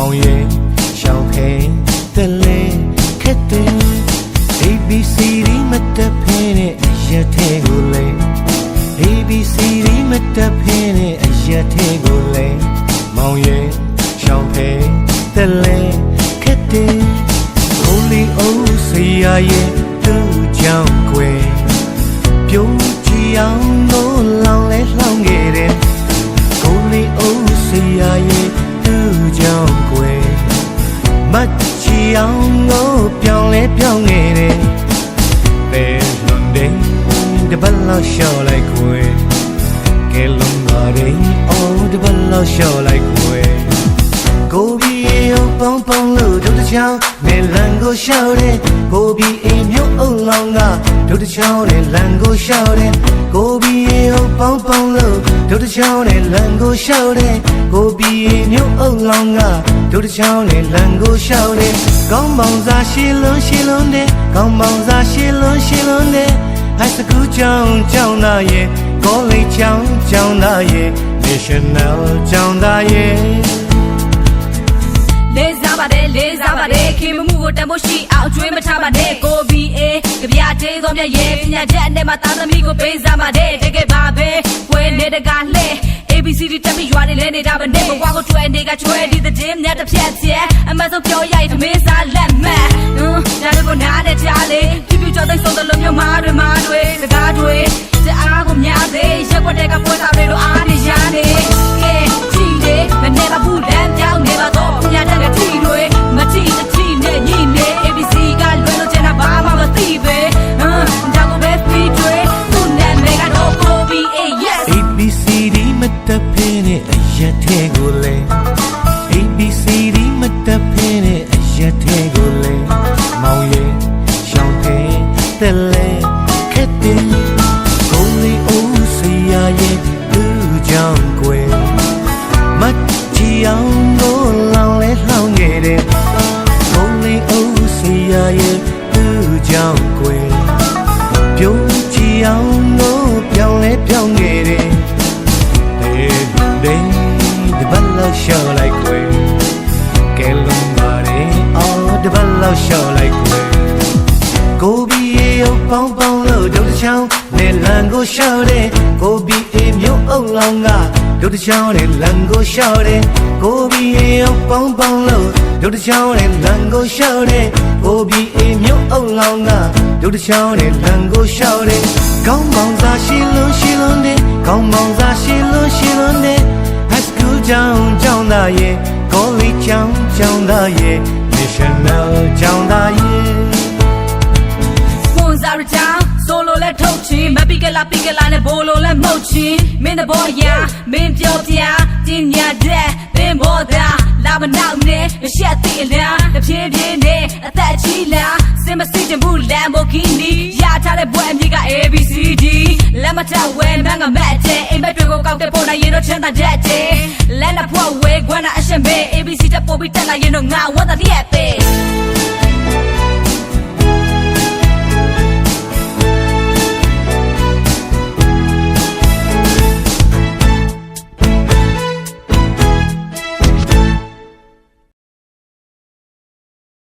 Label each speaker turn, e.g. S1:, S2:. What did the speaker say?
S1: မောင်ရဲ့ရှောင်းခဲတဲ့လေခက်တဲ့ ABCD မတက်ဖင်းနဲ့အရက်သေးကိုလေ ABCD မတက်ဖင်းနဲ့အရက်သေးကိုလေမောင်ရဲ့ရှောင်းခဲတဲ့လေခက်တဲ့ Holy Oh ဆရာရဲ့သူ့ကြောင့်ကွယ်ပြုံးကြည့်အောင်လို့လောင်းလဲလောင်းခဲ့တယ် Holy Oh ဆရာရဲ့သူ့ကြောင့်ကွယ်မချီအောင်လို့ပြောင်းလဲပြောင်းခဲ့တယ်ဘယ်လွန်တဲ့တပတ်လောက်ရှော့လိုက်ကွယ်ကဲလုံးလာတယ်အော်တပတ်လောက်ရှော့လိုက်ကွယ်ကိုပြီးရောပေါင်းပေါင်းလို့တို့တစ်ချောင်းနဲ့လမ်းကိုရှောက်တယ်ကိုပြီးအိမ်မျိုးအုပ်လောင်းကတို့တစ်ချောင်းနဲ့လမ်းကိုရှောက်တယ်ကိုပြီးရောပေါင်းပေါင်းလို့တို့တစ်ချောင်းနဲ့လမ်းကိုရှောက်တယ်ကိုပြီးအိမ်မျိုးအုပ်လောင်းကတို့တစ်ချောင်းနဲ့လမ်းကိုရှောက်တယ်ကောင်းပေါင်းစားရှည်လွန်းနဲ့ကောင်းပေါင်းစားရှည်လွန်းနဲ့High school ကျောင်းသားရဲ့ college ကျောင်းသားရဲ့ national ကျောင်းသားရဲ့
S2: လေးစားပါတယ်ခင်မမှုကိုတန်ဖို့ရှိအောင်ကျွေးမထားပါနဲ့ကိုဘီအေကြပြသေးသောမြတ်ရဲ့ပညာချက်နဲ့မှသားသမီးကိုပေးစားပါတဲ့တကယ်ပါပဲဝဲနေတကလှဲ ABCD တက်ပြီးရွာနေလဲနေတာပဲနဲ့ဘဝကိုကျွဲနေကကျွဲဒီတဲ့င်းနဲ့တစ်ဖြတ်ကျဲအမဆုံးပြောရိုက်သမင်းစားလက်မှတ်ဒါတွေကိုနားနဲ့ကြားလေပြပြကြောသိဆုံးတဲ့လူမျိုးမားတွေစကားတွေတအားကိုများသေးရက်ွက်တဲ့ကပွဲသားတွေတို့အားနေရနေကဲကြည့်လေမနေပါဘူးလမ်းပြောင်းနေပါတော့ပညာတတ်တဲ့ထီတွေမထီနဲ့ညီနေ ABC ကလွယ်လို့ချင်တာဘာမှမသိပဲဒါကိုပဲပြီးတွေသူ့နာမည်ကတော့ OBA yes
S1: ABCD မတက်ဖင်းနဲ့အရက်သေးကိုလေ ABCD မတက်ဖင်းနဲ့အရက်သေးကိုလေမောင်ရဲ့ရှောင်းသေးတဲ့လေခက်တဲ့ကိုလေးအိုးဆရာရဲ့သူ့ကြောင့်ကွယ်မချီအောင်လို့လောင်းလဲလောင်းခဲ့တယ်ကိုလေးအိုးဆရာရဲ့သူ့ကြောင့်ကွယ်ပြုံးချီအောင်လို့ပြောင်းလဲပြောင်းခဲ့တယ်တပတ်လောက်ရှော့လိုက်ကွယ်ကဲလုံးပါတယ်အော်တပတ်လောက်ရှော့လိုက်ကွယ်ကိုဘီရောပေါင်းပေါင်းလို့တို့တစ်ချောင်းနဲ့လမ်းကိုရှော့တယ်ကိုဘီအေမျိုးအုပ်လောင်းကတို့တစ်ချောင်းနဲ့လမ်းကိုရှော့တယ်ကိုဘီရောပေါင်းပေါင်းလို့တို့တစ်ချောင်းနဲ့လမ်းကိုရှော့တယ်ကိုဘီအေမျိုးအုပ်လောင်းကတို့တစ်ချောင်းနဲ့လမ်းကိုရှော့တယ်ကောင်းမောင်စားရှည်လွန်းနဲ့ကောင်းမောင်စားရှည်လွန်းနဲ့High school ကျောင်းသားရဲ့ college ကျောင်းသားရဲ့ national ကျောင်းသားရဲ့
S2: Sponsor ကြောင့် solo လဲထုတ်ချင်မပီကလာနဲ့ဘိုလိုလဲမှုတ်ချင်မင်းတဘောရမင်းပြောပြပညာတဲ့သင်ဘောသားလာမနောက်နဲ့ရှက်တိလားတဖြည်းဖြည်းနဲ့အသက်ကြီးလားစင်မစီချင်ဘူး Lamborghini ရထားတဲ့ဘွဲအမြင့်က ABCD လက်မထဝဲမငါမက်တဲ့အိမ်မက်တွေကိုကောက်တဲ့ပေါ်နိုင်ရင်တော့ချမ်းသာတဲ့လက်နဲ့ဖွက်ဝဲခွမ်းတာအရှင်ပဲ ABC တက်ပေါ်ပြီးတက်လာရင်တော့ငါဝတ်တဲ့ရဲ့ပဲ